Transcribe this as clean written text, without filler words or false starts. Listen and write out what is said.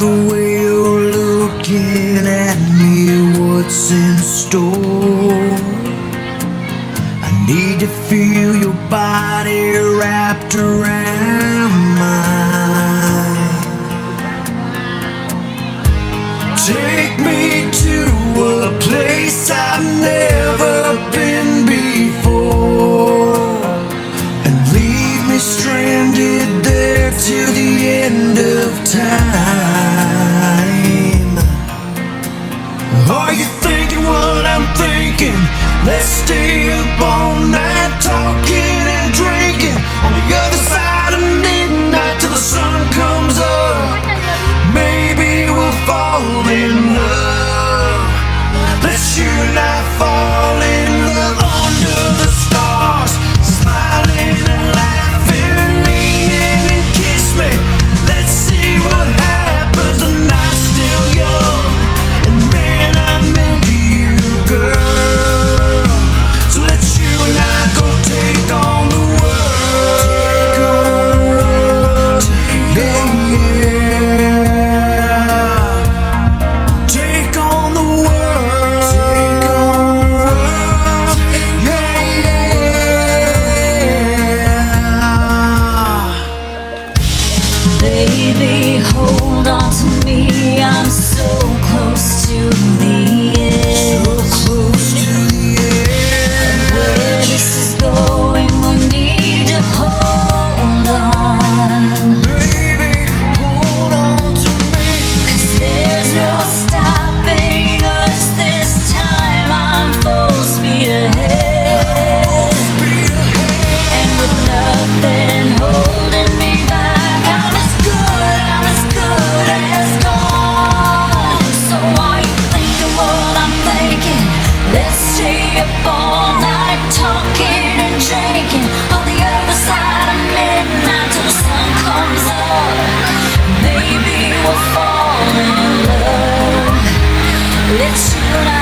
the way you're looking at me, what's in store? I need to feel your body wrapped around mine. Take me to a place I've never been before, and leave me stranded there till the end of time. Are you thinking what I'm thinking? Let's stay up all night talking and drinking on the other side of midnight till the sun comes up. Maybe we'll fall in love. Let's you and I fall in love under the stars, smiling and laughing, leaning and kiss me. Let's see what happens. The night's still young, and man, I'm into you, girl. So let's you and I go take on the world. Yeah, yeah. Take on the world. Take on the world. Yeah, yeah. Baby, hold on to me. I'm so close to the edge. So close to the edge. Where this is going, we need to hold on. Baby, hold on to me. 'Cause there's no stopping us this time. I'm full speed ahead, and with nothing holding me back, I'm as good as gone. So are you thinking what I'm thinking? Let's stay up all night talking and drinking on the other side of midnight till the sun comes up. Maybe we'll fall in love. Let's you and I